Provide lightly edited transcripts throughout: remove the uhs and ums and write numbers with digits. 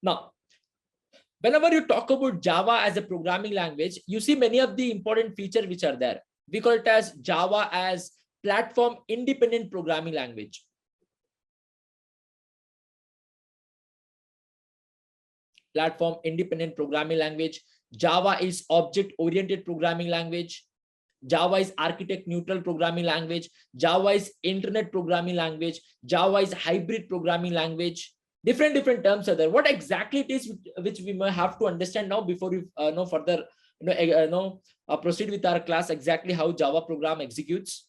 Now, whenever you talk about Java as a programming language, you see many of the important features which are there. We call it as Java as platform independent programming language. Platform independent programming language. Java is object oriented programming language. Java is architect neutral programming language. Java is internet programming language. Java is hybrid programming language. Different terms are there. What exactly it is which we may have to understand now before we know further proceed with our class, exactly how Java program executes.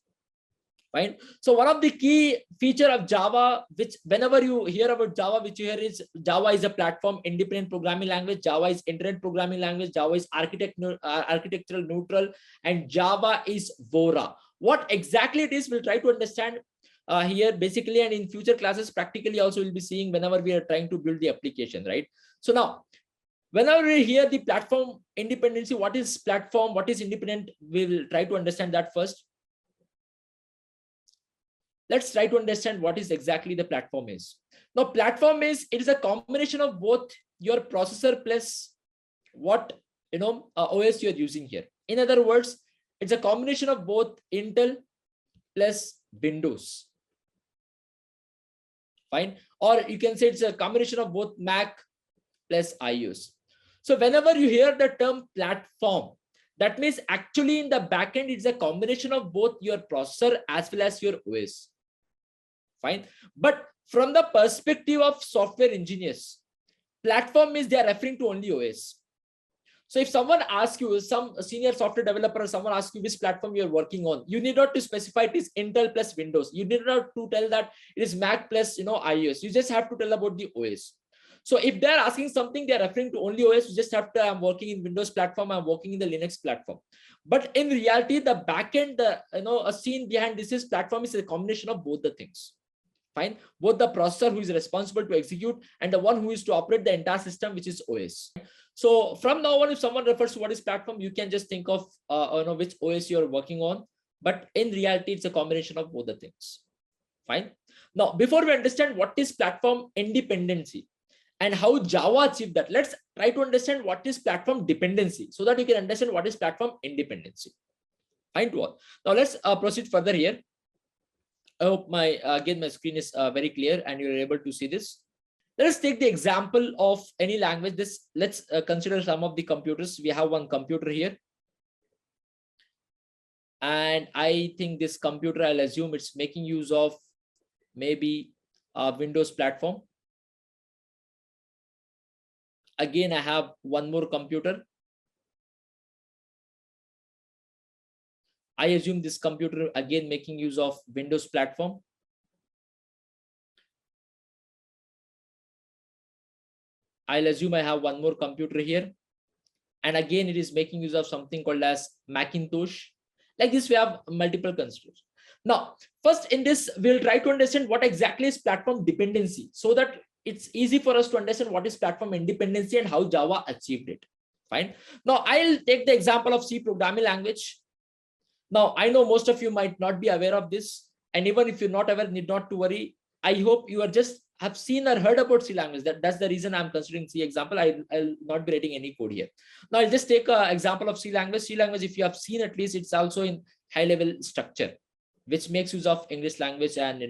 Right. So one of the key feature of Java, which whenever you hear about Java, which you hear is Java is a platform independent programming language. Java is internet programming language. Java is architectural neutral, and Java is Vora. What exactly it is, we'll try to understand here basically, and in future classes practically also we'll be seeing whenever we are trying to build the application, right? So now, whenever we hear the platform independency, what is platform, what is independent, we will try to understand that first. Let's try to understand what is exactly the platform is. Now, platform is, it is a combination of both your processor plus what OS you're using here. In other words, it's a combination of both Intel plus Windows. Fine. Or you can say it's a combination of both Mac plus iOS. So whenever you hear the term platform, that means actually in the backend, it's a combination of both your processor as well as your OS. Fine. But from the perspective of software engineers, platform is they are referring to only OS. So if someone asks you, some senior software developer, someone asks you which platform you're working on, you need not to specify it is Intel plus Windows. You need not to tell that it is Mac plus iOS. You just have to tell about the OS. So if they're asking something, they're referring to only OS. You just have to, I'm working in Windows platform, I'm working in the Linux platform. But in reality, the backend, a scene behind this is platform is a combination of both the things. Fine. Both the processor who is responsible to execute and the one who is to operate the entire system, which is OS. So from now on, if someone refers to what is platform, you can just think of which OS you're working on. But in reality, it's a combination of both the things. Fine. Now, before we understand what is platform independency and how Java achieved that, let's try to understand what is platform dependency so that you can understand what is platform independency. Fine to all. Now let's proceed further here. I hope my screen is very clear and you're able to see this. Let us take the example of any language. Let's consider some of the computers. We have one computer here. And I think this computer, I'll assume it's making use of maybe a Windows platform. Again, I have one more computer. I assume this computer again making use of Windows platform. I'll assume I have one more computer here. And again, it is making use of something called as Macintosh. Like this, we have multiple constraints. Now, first in this, we'll try to understand what exactly is platform dependency so that it's easy for us to understand what is platform independency and how Java achieved it. Fine. Now, I'll take the example of C programming language. Now, I know most of you might not be aware of this. And even if you're not aware, need not to worry. I hope you are just have seen or heard about C language. That's the reason I'm considering C example. I'll not be writing any code here. Now, I'll just take an example of C language. C language, if you have seen at least, it's also in high level structure, which makes use of English language and,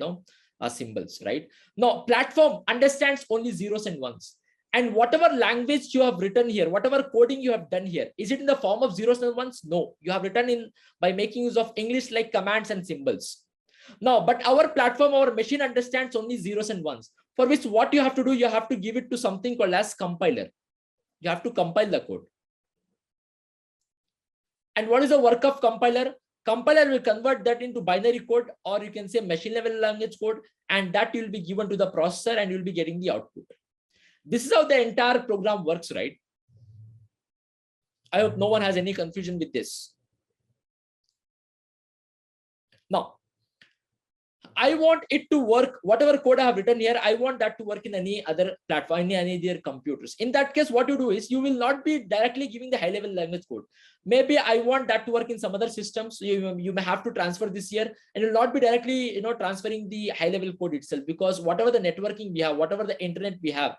symbols, right? Now, platform understands only zeros and ones. And whatever language you have written here, whatever coding you have done here, is it in the form of zeros and ones? No, you have written in by making use of English like commands and symbols. Now, but our platform, our machine understands only zeros and ones, for which what you have to do, you have to give it to something called as compiler. You have to compile the code. And what is the work of compiler? Compiler will convert that into binary code, or you can say machine level language code, and that will be given to the processor and you'll be getting the output. This is how the entire program works, right? I hope no one has any confusion with this. Now, I want it to work, whatever code I have written here, I want that to work in any other platform, any other computers. In that case, what you do is you will not be directly giving the high level language code. Maybe I want that to work in some other systems. So you may have to transfer this here, and you will not be directly transferring the high level code itself, because whatever the networking we have, whatever the internet we have,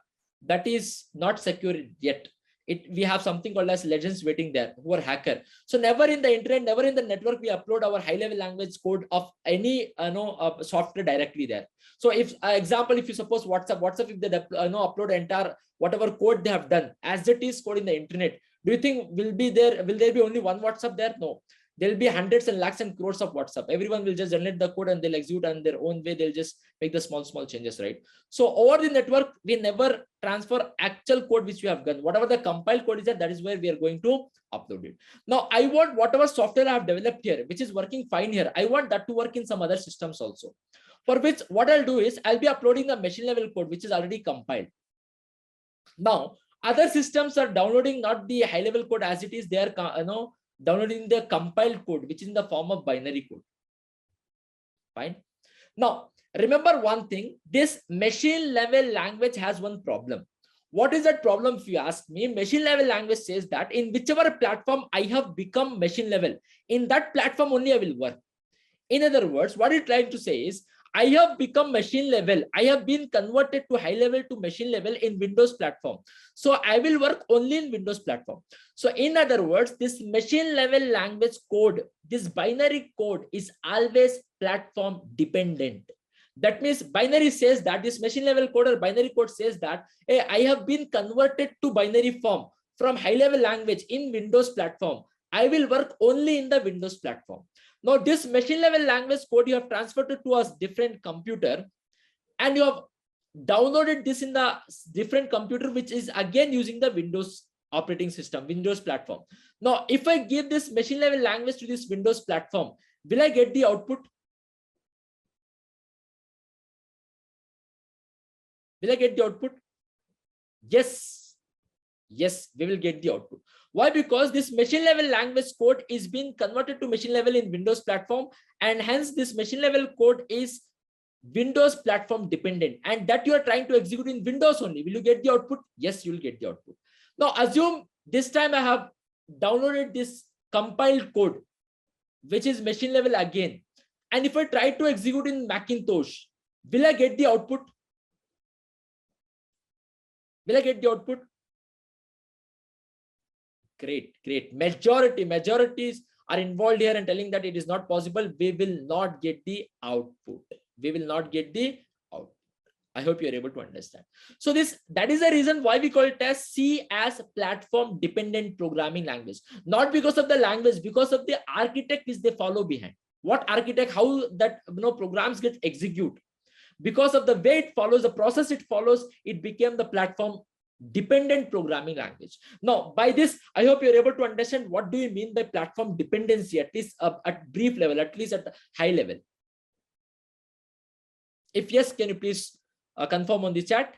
that is not secure yet. We have something called as legends waiting there who are hacker. So never in the internet, never in the network, we upload our high level language code of any software directly there. So if example, if you suppose WhatsApp, if they upload entire whatever code they have done as it is code in the internet, do you think will there be only one WhatsApp there? No. There'll be hundreds and lakhs and crores of WhatsApp. Everyone will just generate the code and they'll execute on their own way. They'll just make the small changes, right? So over the network, we never transfer actual code which we have done. Whatever the compiled code is that is where we are going to upload it. Now, I want whatever software I have developed here, which is working fine here, I want that to work in some other systems also. For which what I'll do is I'll be uploading the machine level code, which is already compiled. Now, other systems are downloading not the high level code as it is. They are downloading the compiled code, which is in the form of binary code. Fine. Now, remember one thing, this machine level language has one problem. What is that problem? If you ask me, machine level language says that in whichever platform I have become machine level, in that platform only I will work. In other words, what it's trying to say is, I have become machine level. I have been converted to high level to machine level in Windows platform. So I will work only in Windows platform. So in other words, this machine level language code, this binary code is always platform dependent. That means binary says that this machine level code or binary code says that, hey, I have been converted to binary form from high level language in Windows platform. I will work only in the Windows platform. Now, this machine level language code you have transferred it to a different computer and you have downloaded this in the different computer, which is again using the Windows operating system, Windows platform. Now, if I give this machine level language to this Windows platform, will I get the output? Will I get the output? Yes. Yes, we will get the output. Why? Because this machine level language code is being converted to machine level in Windows platform, and hence this machine level code is Windows platform dependent, and that you are trying to execute in Windows only. Will you get the output? Yes, you will get the output. Now assume this time I have downloaded this compiled code, which is machine level again. And if I try to execute in Macintosh, will I get the output? Will I get the output? Great. Majorities are involved here and telling that it is not possible. We will not get the output. We will not get the output. I hope you are able to understand. So that is the reason why we call it as C as platform dependent programming language. Not because of the language, because of the architect which they follow behind. What architect, how that programs get executed. Because of the way it follows, the process it follows, it became the platform dependent programming language. Now, by this, I hope you're able to understand what do you mean by platform dependency, at least at brief level, at least at high level. If yes, can you please confirm on the chat?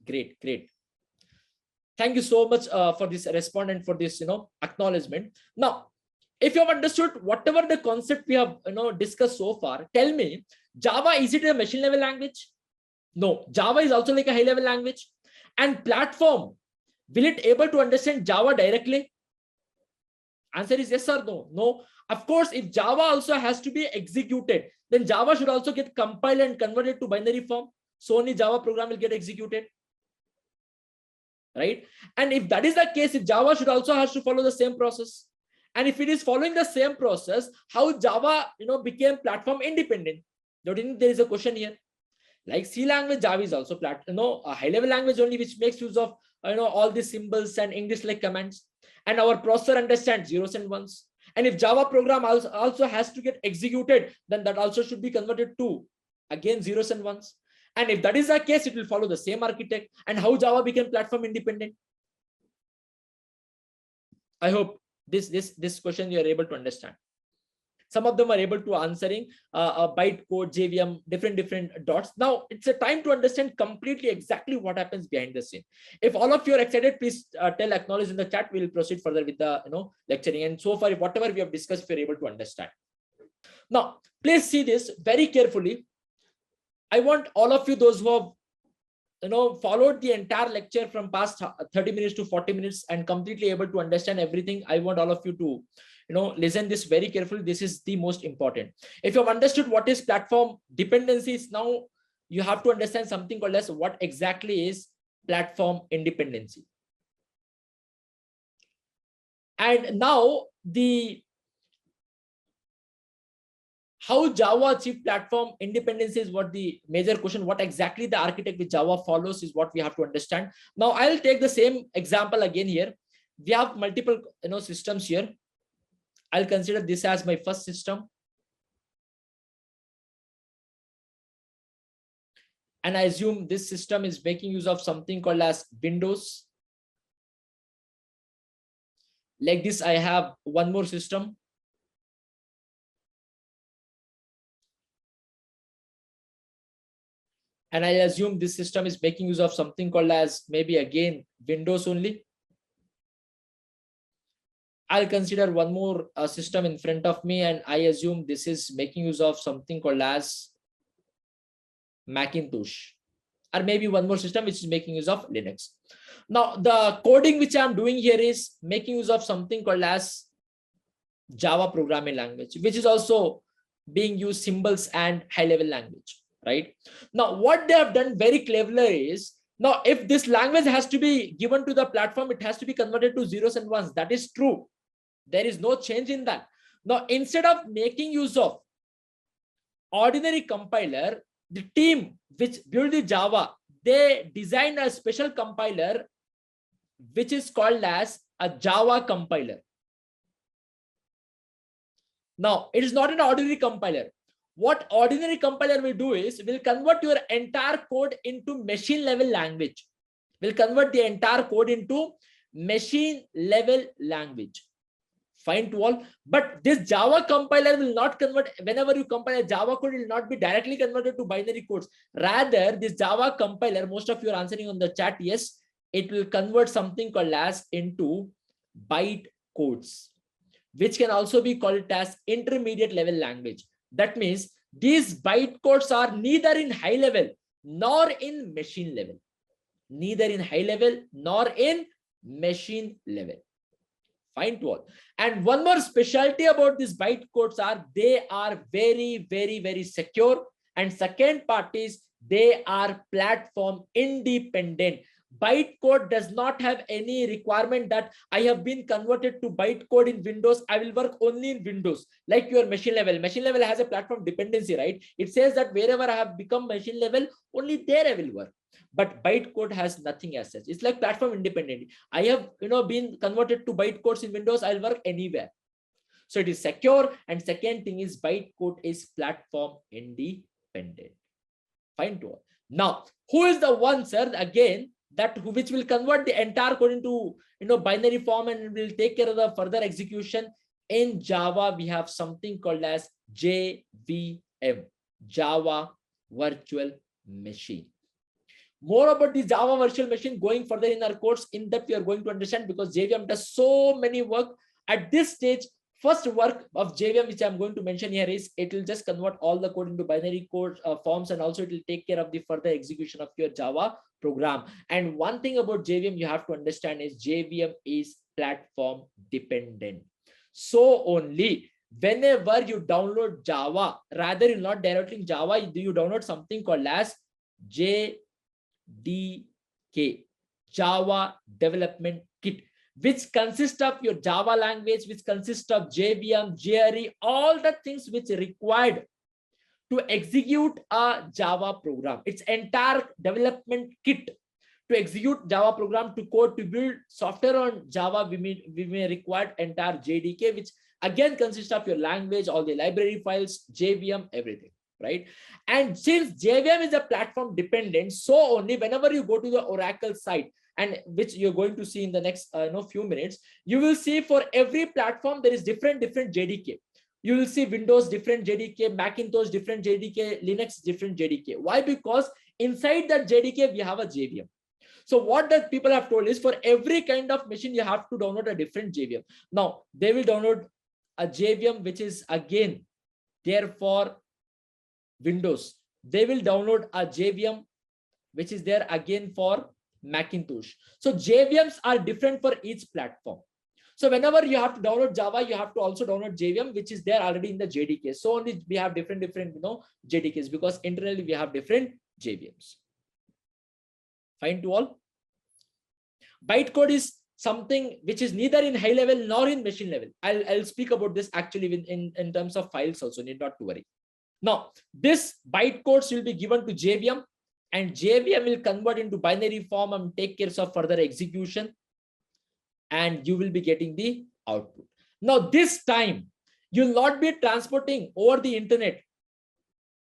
Great. Thank you so much for this response and for this acknowledgement. Now, if you have understood whatever the concept we have discussed so far, tell me, Java, is it a machine level language? No, Java is also like a high level language. And platform, will it able to understand Java directly? Answer is yes or no. No. Of course, if Java also has to be executed, then Java should also get compiled and converted to binary form. So only Java program will get executed. Right? And if that is the case, if Java should also has to follow the same process. And if it is following the same process, how Java became platform independent? Don't you think there is a question here? Like C language, Java is also a high level language only, which makes use of all these symbols and English like commands. And our processor understands zeros and ones. And if Java program also has to get executed, then that also should be converted to again zeros and ones. And if that is the case, it will follow the same architect. And how Java became platform independent? I hope this question you are able to understand. Some of them are able to answering byte code, JVM, different dots. Now it's a time to understand completely exactly what happens behind the scene. If all of you are excited, please acknowledge in the chat. We will proceed further with the lecturing. And so far, whatever we have discussed, we are able to understand. Now, please see this very carefully. I want all of you, those who have followed the entire lecture from past 30 minutes to 40 minutes and completely able to understand everything. I want all of you to, listen this very carefully. This is the most important. If you have understood what is platform dependencies, now you have to understand something called as what exactly is platform independency. And now how Java achieve platform independence is what the major question. What exactly the architect with Java follows is what we have to understand. Now I'll take the same example again here. We have multiple systems here. I'll consider this as my first system. And I assume this system is making use of something called as Windows. Like this, I have one more system. And I assume this system is making use of something called as maybe again Windows only. I'll consider one more system in front of me, and I assume this is making use of something called as Macintosh, or maybe one more system which is making use of Linux. Now the coding which I'm doing here is making use of something called as Java programming language, which is also being used symbols and high level language, right? Now what they have done very cleverly is, now if this language has to be given to the platform, it has to be converted to zeros and ones. That is true. There is no change in that. Now instead of making use of ordinary compiler, the team which built the Java, they designed a special compiler which is called as a Java compiler. Now it is not an ordinary compiler. What ordinary compiler will do is will convert your entire code into machine level language. Will convert the entire code into machine level language. Fine to all. But this Java compiler will not convert. Whenever you compile a Java code, it will not be directly converted to binary codes. Rather, this Java compiler, most of you are answering on the chat, yes, it will convert something called as into byte codes, which can also be called as intermediate level language. That means these byte codes are neither in high level nor in machine level. Neither in high level nor in machine level. Fine to all. And one more specialty about these byte codes are they are very, very, very secure. And second part is they are platform independent. Bytecode does not have any requirement that I have been converted to bytecode in Windows. I will work only in Windows. Like your machine level. Machine level has a platform dependency, right? It says that wherever I have become machine level, only there I will work. But bytecode has nothing as such. It's like platform independent. I have been converted to bytecodes in Windows. I'll work anywhere. So it is secure. And second thing is bytecode is platform independent. Fine to all. Now, who is the one, sir? Again, which will convert the entire code into binary form and will take care of the further execution. In Java, we have something called as JVM, Java Virtual Machine. More about the Java virtual machine going further in our course. In depth, we are going to understand because JVM does so many work. At this stage, first work of JVM, which I'm going to mention here, is it will just convert all the code into binary code forms, and also it will take care of the further execution of your Java program. And one thing about JVM you have to understand is JVM is platform dependent. So only whenever you download Java, rather you're not downloading Java, you download something called as JDK, Java Development Kit, which consists of your Java language, which consists of JVM, JRE, all the things which are required to execute a Java program. It's entire development kit to execute Java program, to code, to build software on Java. We may require entire JDK, which again consists of your language, all the library files, JVM, everything, right? And since JVM is a platform dependent, so only whenever you go to the Oracle site, and which you're going to see in the next few minutes, you will see for every platform there is different JDK. You will see Windows different JDK, Macintosh different JDK, Linux different JDK. Why? Because inside that JDK we have a JVM. So what that people have told is for every kind of machine you have to download a different JVM. Now they will download a JVM which is again there for Windows. They will download a JVM which is there again for Macintosh. So JVMs are different for each platform. So whenever you have to download Java, you have to also download JVM, which is there already in the JDK. So only we have different JDKs, because internally we have different JVMs. Fine to all. Bytecode is something which is neither in high level nor in machine level. I'll speak about this actually in terms of files also, need not to worry. Now, this bytecodes will be given to JVM, and JVM will convert into binary form and take care of further execution, and you will be getting the output. Now, this time, you'll not be transporting over the internet.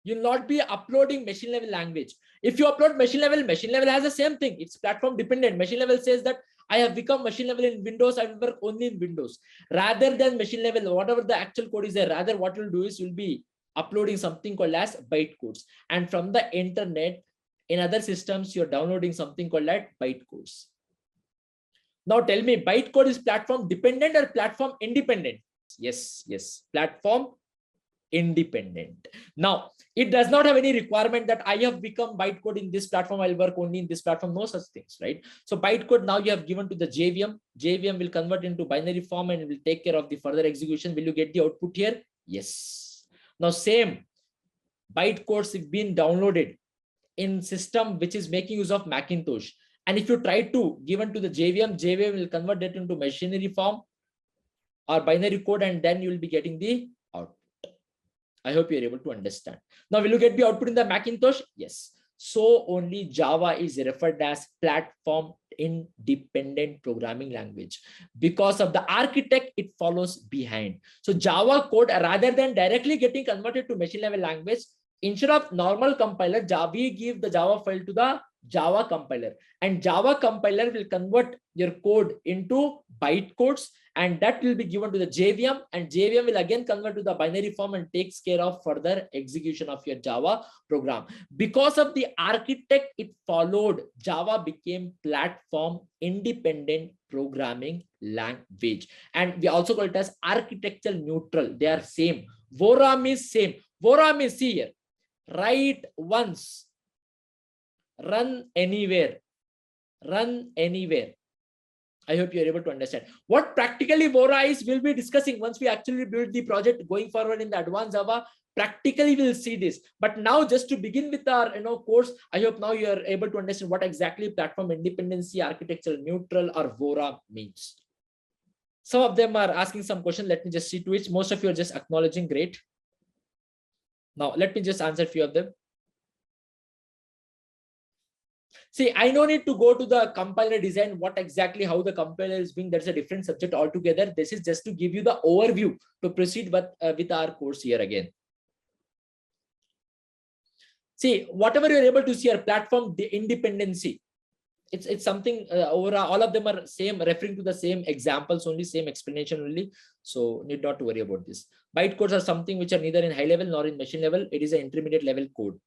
You'll not be uploading machine level language. If you upload machine level has the same thing. It's platform dependent. Machine level says that I have become machine level in Windows, I will work only in Windows. Rather than machine level, whatever the actual code is there, rather what you'll do is you'll be uploading something called as bytecodes. And from the internet, in other systems, you're downloading something called as bytecodes. Now tell me, bytecode is platform dependent or platform independent? Yes, platform independent. Now, it does not have any requirement that I have become bytecode in this platform, I'll work only in this platform, no such things, right? So bytecode now you have given to the JVM. JVM will convert into binary form and will take care of the further execution. Will you get the output here? Yes. Now same bytecodes have been downloaded in system which is making use of Macintosh. And if you try to given to the JVM, JVM will convert that into machinery form or binary code, and then you will be getting the output. I hope you're able to understand. Now, will you get the output in the Macintosh? Yes. So only Java is referred as platform independent programming language. Because of the architect, it follows behind. So Java code, rather than directly getting converted to machine level language, instead of normal compiler, we give the Java file to the Java compiler, and Java compiler will convert your code into bytecodes, and that will be given to the JVM, and JVM will again convert to the binary form and takes care of further execution of your Java program. Because of the architect, it followed, Java became platform independent programming language, and we also call it as architecture neutral. They are same. Vora means same. Vora means, see here, write once, run anywhere, run anywhere. I hope you're able to understand. What practically Vora is, we'll be discussing once we actually build the project going forward in the advanced Java. Practically we'll see this. But now, just to begin with our course, I hope now you're able to understand what exactly platform independency, architectural neutral, or Vora means. Some of them are asking some questions. Let me just see to it. Most of you are just acknowledging. Great. Now, let me just answer a few of them. See, I don't need to go to the compiler design, what exactly, how the compiler is being, that's a different subject altogether. This is just to give you the overview to proceed with our course here again. See, whatever you're able to see our platform, the independency, it's something overall, all of them are same, referring to the same examples only, same explanation only. So need not to worry about this. Bytecodes are something which are neither in high level nor in machine level. It is an intermediate level code.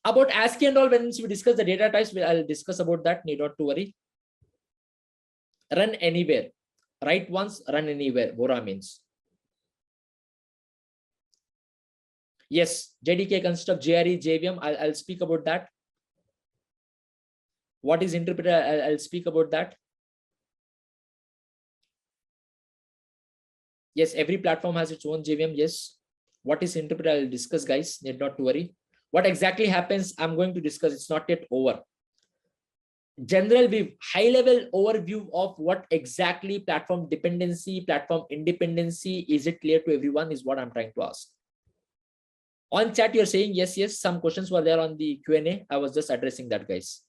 About ASCII and all, when we discuss the data types, I'll discuss about that. Need not to worry. Run anywhere. Write once, run anywhere. Vora means. Yes, JDK consists of JRE, JVM. I'll speak about that. What is interpreter? I'll speak about that. Yes, every platform has its own JVM. Yes. What is interpreter? I'll discuss, guys. Need not to worry. What exactly happens, I'm going to discuss. It's not yet over. General view, high level overview of what exactly platform dependency, platform independency, is it clear to everyone, is what I'm trying to ask. On chat, you're saying yes, yes. Some questions were there on the Q&A. I was just addressing that, guys.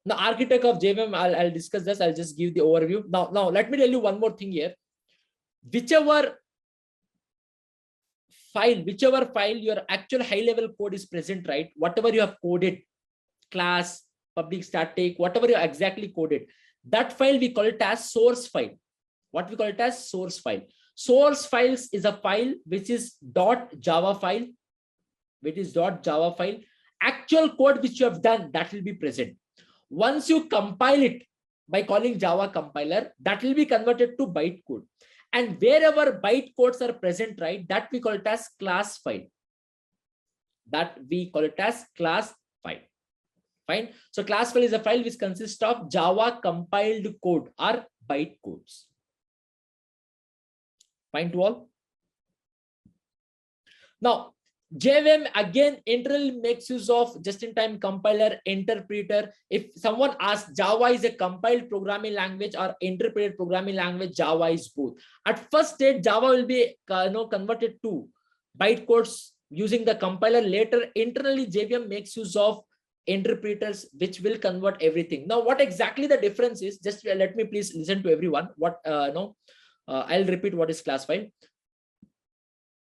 Now, architect of JVM, I'll discuss this. I'll just give the overview. Now, let me tell you one more thing here. Whichever file your actual high level code is present, right? Whatever you have coded, class, public static, whatever you exactly coded, that file we call it as source file. What we call it as source file. Source files is a file which is .java file, Actual code which you have done, that will be present. Once you compile it by calling Java compiler, that will be converted to bytecode. And wherever bytecodes are present, right, that we call it as class file. Fine. So class file is a file which consists of Java compiled code or byte codes. Fine to all. Now, JVM again internally makes use of just-in-time compiler interpreter. If someone asks, Java is a compiled programming language or interpreted programming language, Java is both. At first stage, Java will be converted to bytecodes using the compiler. Later, internally, JVM makes use of interpreters which will convert everything. Now, what exactly the difference is? Just let me please listen to everyone. I'll repeat what is class file.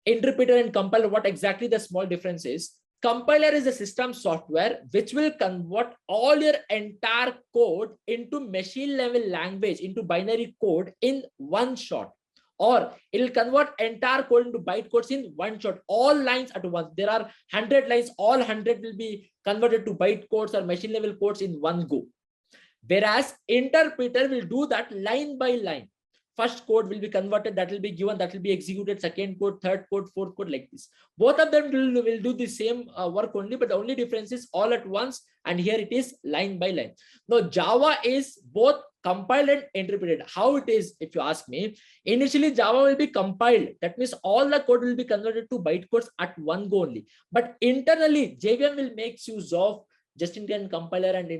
Interpreter and compiler, what exactly the small difference is? Compiler is a system software which will convert all your entire code into machine level language, into binary code in one shot, or it will convert entire code into byte codes in one shot, all lines at once. There are 100 lines, all 100 will be converted to byte codes or machine level codes in one go. Whereas interpreter will do that line by line. First code will be converted, that will be given, that will be executed, second code, third code, fourth code, like this. Both of them will do the same work only, but the only difference is all at once, and here it is line by line. Now Java is both compiled and interpreted. How it is, if you ask me, initially Java will be compiled. That means all the code will be converted to bytecodes at one go only. But internally, JVM will make use of just-in-time compiler and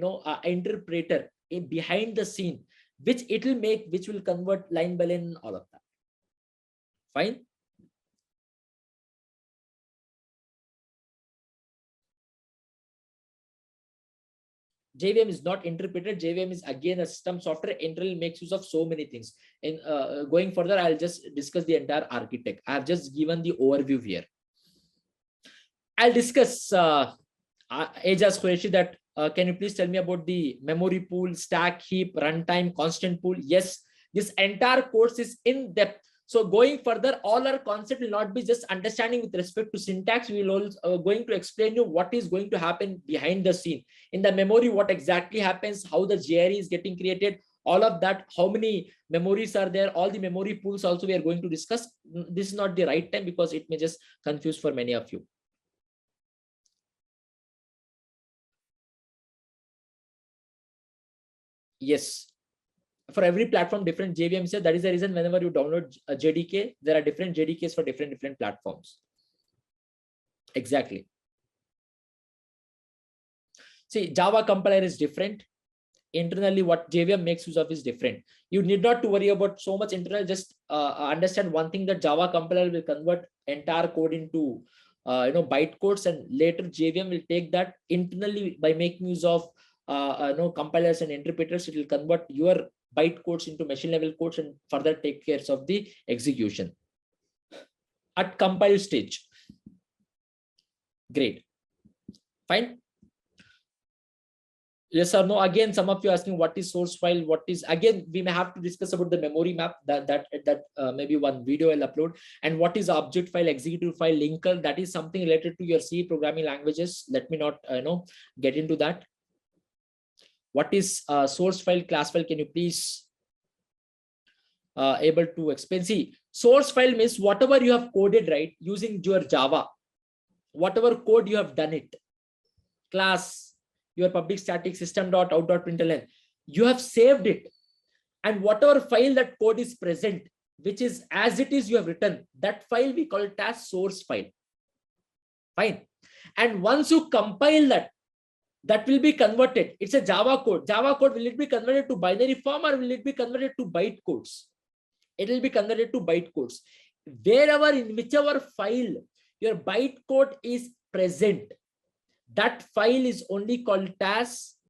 interpreter behind the scene, which will convert line by line, all of that. Fine. JVM is not interpreted. JVM is again a system software. Internally makes use of so many things. In going further, I'll just discuss the entire architect. I have just given the overview here. I'll discuss Ajas Qureshi that can you please tell me about the memory pool, stack, heap, runtime, constant pool? Yes, this entire course is in depth. So going further, all our concept will not be just understanding with respect to syntax. We will also going to explain you what is going to happen behind the scene. In the memory, what exactly happens, how the JRE is getting created, all of that, how many memories are there, all the memory pools also we are going to discuss. This is not the right time because it may just confuse for many of you. Yes, for every platform, different JVM says. That is the reason whenever you download a JDK, there are different JDKs for different platforms. Exactly. See, Java compiler is different. Internally, what JVM makes use of is different. You need not to worry about so much internal. Just understand one thing, that Java compiler will convert entire code into byte codes, and later JVM will take that internally by making use of compilers and interpreters. It will convert your byte codes into machine level codes and further take care of the execution at compile stage. Great. Fine. Yes or no? Again, some of you asking what is source file, what is, again, we may have to discuss about the memory map, that maybe one video I'll upload, and what is object file, executive file, linker. That is something related to your C programming languages. Let me not get into that. What is source file, class file? Can you please able to explain? See, source file means whatever you have coded, right, using your Java, whatever code you have done it, class, your public static system.out.println, you have saved it, and whatever file that code is present, which is as it is you have written, that file we call it as source file. Fine. And once you compile that, that will be converted. It's a Java code. Java code, will it be converted to binary form or will it be converted to byte codes? It will be converted to byte codes. Wherever, in whichever file your byte code is present, that file is only called as